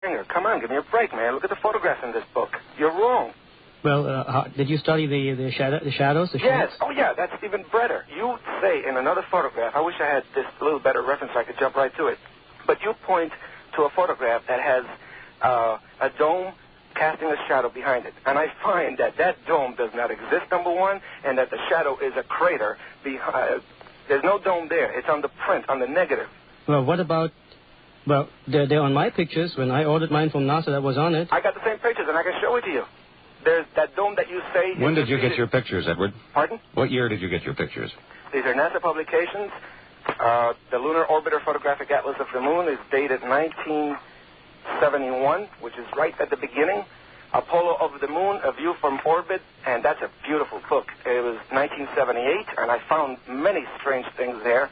Come on, give me a break, man. Look at the photographs in this book. You're wrong. Well, did you study the shadows? Yes. Oh, yeah, that's even better. You say in another photograph, I wish I had this little better reference so I could jump right to it, but you point to a photograph that has a dome casting a shadow behind it. And I find that that dome does not exist, number one, and that the shadow is a crater behind. There's no dome there. It's on the print, on the negative. Well, what about... Well, they're on my pictures. When I ordered mine from NASA, that was on it. I got the same pictures, and I can show it to you. There's that dome that you say... When did you get your pictures, Edward? Pardon? What year did you get your pictures? These are NASA publications. The Lunar Orbiter Photographic Atlas of the Moon is dated 1971, which is right at the beginning. Apollo over the Moon, A View from Orbit, and that's a beautiful book. It was 1978, and I found many strange things there.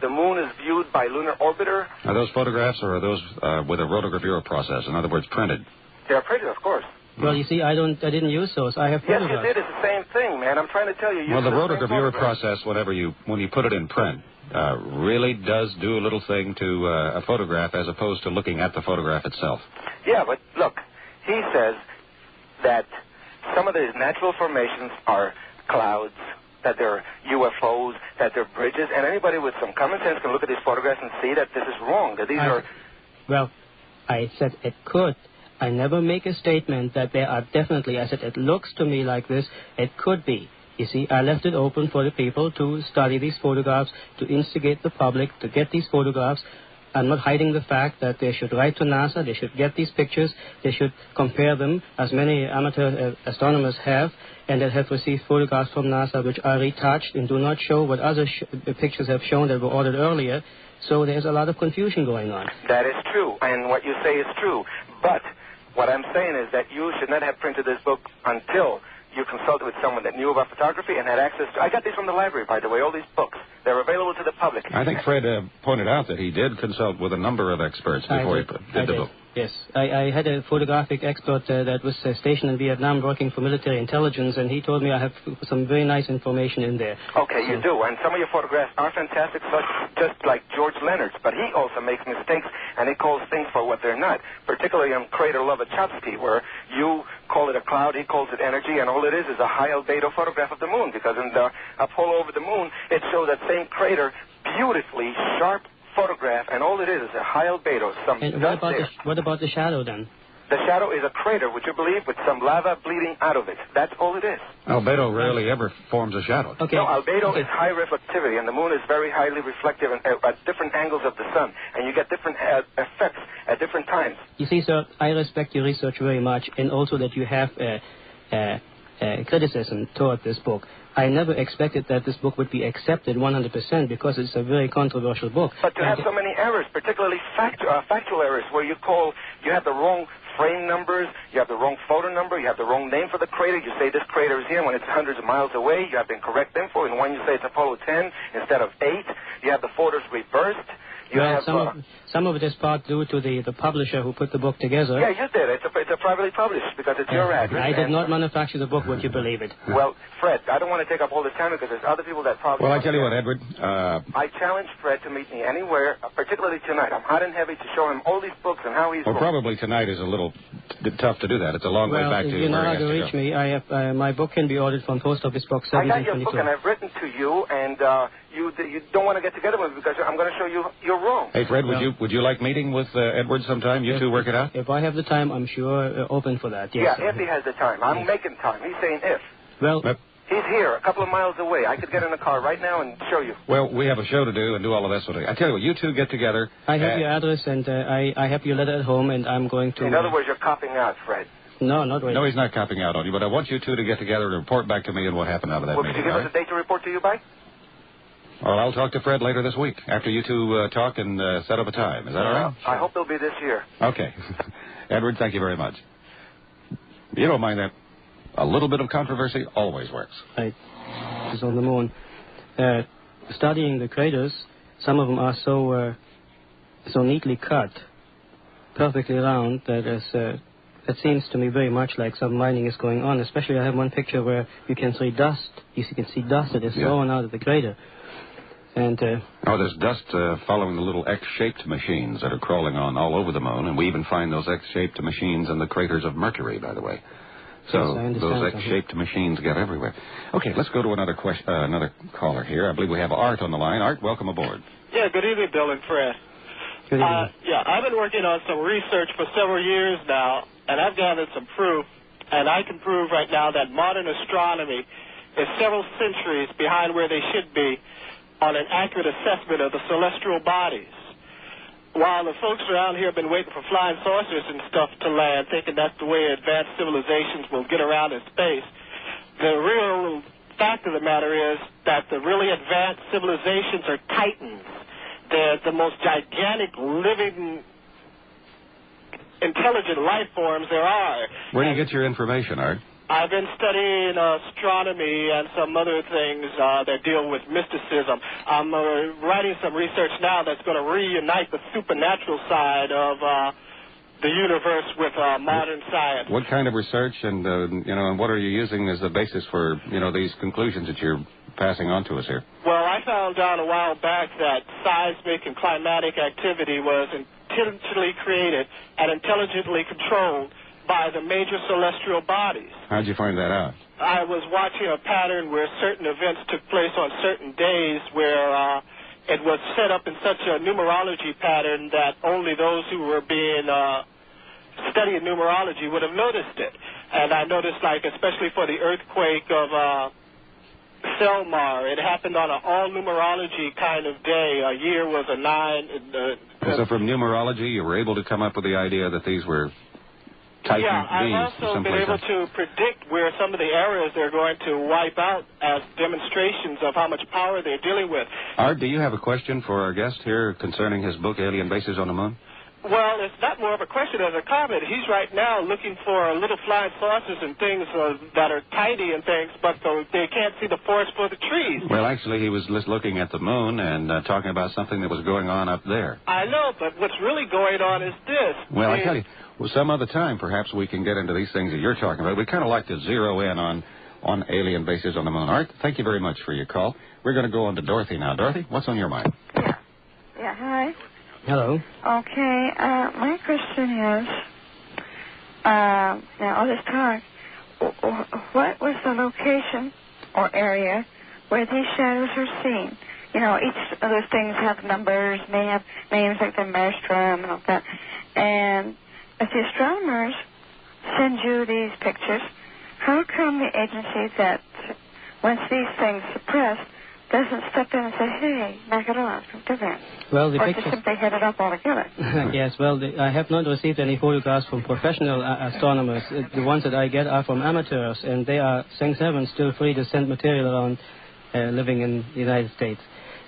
The Moon is viewed by Lunar Orbiter. Are those photographs, or are those with a rotogravure process? In other words, printed? They're printed, of course. Well, you see, I didn't use those. I have photographs. Yes, you did. It's the same thing, man. I'm trying to tell you. Well, the rotogravure process, when you put it in print, really does do a little thing to a photograph as opposed to looking at the photograph itself. Yeah, but look, he says that some of these natural formations are clouds, that they're UFOs, that they're bridges, and anybody with some common sense can look at these photographs and see that this is wrong, that these are... Well, I said it could. I never make a statement that there are definitely. I said it looks to me like this. It could be. You see, I left it open for the people to study these photographs, to instigate the public, to get these photographs. I'm not hiding the fact that they should write to NASA, they should get these pictures, they should compare them, as many amateur astronomers have, and that have received photographs from NASA which are retouched and do not show what other pictures have shown that were ordered earlier. So there's a lot of confusion going on. That is true, and what you say is true. But what I'm saying is that you should not have printed this book until you consulted with someone that knew about photography and had access to... I got these from the library, by the way, all these books. They're available to the public. I think Fred pointed out that he did consult with a number of experts before he did the book. Yes. I had a photographic expert that was stationed in Vietnam working for military intelligence, and he told me I have some very nice information in there. Okay, you do. And some of your photographs are fantastic, just like George Leonard's. But he also makes mistakes, and he calls things for what they're not, particularly on Crater Lovachowski, where you call it a cloud, he calls it energy, and all it is a high albedo photograph of the moon, because in the Apollo over the moon, it shows that same crater beautifully sharp photograph, and all it is a high albedo. And what about the shadow, then? The shadow is a crater, would you believe, with some lava bleeding out of it. That's all it is. Albedo rarely ever forms a shadow. Okay. No, albedo is high reflectivity, and the moon is very highly reflective at different angles of the sun, and you get different effects at different times. You see, sir, I respect your research very much, and also that you have criticism toward this book. I never expected that this book would be accepted 100% because it's a very controversial book. But to have so many errors, particularly factual errors, where you have the wrong frame numbers, you have the wrong photo number, you have the wrong name for the crater, you say this crater is here when it's hundreds of miles away, you have the incorrect info, in one you say it's Apollo 10 instead of 8, you have the photos reversed. Some of it is part due to the publisher who put the book together. Yeah, you did. It's a privately published because it's your address. I did not manufacture the book, would you believe it? Well, Fred, I don't want to take up all the time because there's other people that probably... Well, I tell you what, Edward. I challenge Fred to meet me anywhere, particularly tonight. I'm hot and heavy to show him all these books and how he's... Well, probably tonight is a little tough to do that. It's a long way back to you know how to reach me. I have my book can be ordered from Post Office Box 1722. I got your book and I've written to you, and you don't want to get together with me because I'm going to show you you're wrong. Hey, Fred, would you like meeting with Edward sometime? You two work it out? If I have the time, I'm sure open for that, yes. Yeah, if he has the time. I'm making time. He's saying if. Well... He's here, a couple of miles away. I could get in the car right now and show you. Well, we have a show to do and do all of that sort of thing. I tell you what, you two get together. I have your address, and I have your letter at home, and I'm going to... In other words, you're copping out, Fred. No, not really. No, he's not copping out on you, but I want you two to get together and report back to me on what happened out of that meeting. Could you give us a date to report to you by? Well, I'll talk to Fred later this week, after you two talk and set up a time. Is that all right? I hope they'll be this year. Okay. Edward, thank you very much. You don't mind that. A little bit of controversy always works. Right. It's on the moon. Studying the craters, some of them are so neatly cut, perfectly round, that it seems to me very much like some mining is going on. Especially I have one picture where you can see dust. You can see dust that is thrown out of the crater. And there's dust following the little X-shaped machines that are crawling on all over the moon, and we even find those X-shaped machines in the craters of Mercury, by the way. So yes, those X-shaped machines get everywhere. Okay, let's go to another caller here. I believe we have Art on the line. Art, welcome aboard. Yeah, good evening, Bill and Fred. good evening. Yeah, I've been working on some research for several years now, and I've gathered some proof, and I can prove right now that modern astronomy is several centuries behind where they should be on an accurate assessment of the celestial bodies. While the folks around here have been waiting for flying saucers and stuff to land, thinking that's the way advanced civilizations will get around in space, the real fact of the matter is that the really advanced civilizations are titans. They're the most gigantic living intelligent life forms there are. Where do you get your information, Art? I've been studying astronomy and some other things that deal with mysticism. I'm writing some research now that's going to reunite the supernatural side of the universe with modern science. What kind of research, and and what are you using as the basis for these conclusions that you're passing on to us here? Well, I found out a while back that seismic and climatic activity was intentionally created and intelligently controlled by the major celestial bodies. How'd you find that out? I was watching a pattern where certain events took place on certain days where it was set up in such a numerology pattern that only those who were being studying numerology would have noticed it. And I noticed, especially for the earthquake of Selmar, it happened on an all-numerology kind of day. A year was a 9. So from numerology, you were able to come up with the idea that these were Titan I've also been able to predict where some of the areas they're going to wipe out as demonstrations of how much power they're dealing with. Art, do you have a question for our guest here concerning his book, Alien Bases on the Moon? Well, it's not more of a question as a comment. He's right now looking for little flying saucers and things that are tiny and things, but they can't see the forest for the trees. Well, actually, he was just looking at the moon and talking about something that was going on up there. I know, but what's really going on is this. Well, I tell you, some other time, perhaps we can get into these things that you're talking about. We'd kind of like to zero in on alien bases on the moon. Art, thank you very much for your call. We're going to go on to Dorothy now. Dorothy, what's on your mind? Yeah, hi. Hello. Okay, my question is, now all this talk, what was the location or area where these shadows are seen? Each of those things have numbers, may have names like the maelstrom and all that. And if the astronomers send you these pictures, how come the agency that, once these things suppress, doesn't step in and say, hey, knock it off, do that? Well, or just simply head it up altogether? Yes, well, I have not received any photographs from professional astronomers. The ones that I get are from amateurs, and they are, thanks heaven, still free to send material around living in the United States.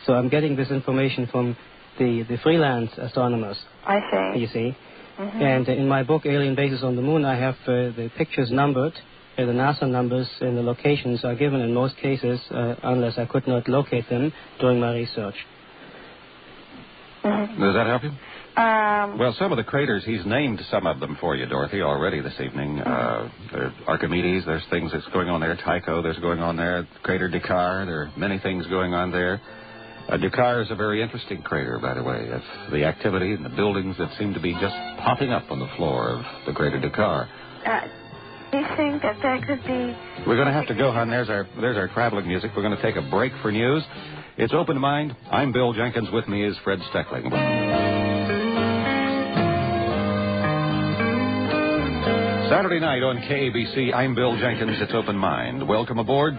So I'm getting this information from the freelance astronomers. I see. You see? Mm-hmm. And in my book, Alien Bases on the Moon, I have the pictures numbered. The NASA numbers and the locations are given in most cases, unless I could not locate them during my research. Mm-hmm. Does that help you? Well, some of the craters, he's named some of them for you, Dorothy, already this evening. There's Archimedes, there's things that's going on there. Tycho, there's going on there. Crater Dakar, there are many things going on there. Dakar is a very interesting crater, by the way. It's the activity and the buildings that seem to be just popping up on the floor of the crater Dakar. Do you think that could be... We're going to have to go, hon. There's our traveling music. We're going to take a break for news. It's Open Mind. I'm Bill Jenkins. With me is Fred Steckling. Saturday night on KABC, I'm Bill Jenkins. It's Open Mind. Welcome aboard.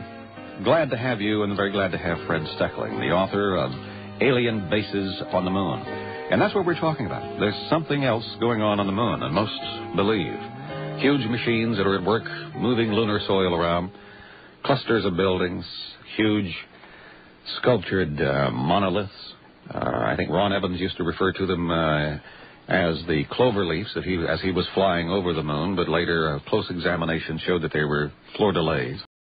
Glad to have you, and very glad to have Fred Steckling, the author of Alien Bases on the Moon. And that's what we're talking about. There's something else going on the moon than most believe. Huge machines that are at work moving lunar soil around, clusters of buildings, huge sculptured monoliths. I think Ron Evans used to refer to them as the clover leaves as he was flying over the moon, but later a close examination showed that they were fleur-de-lis.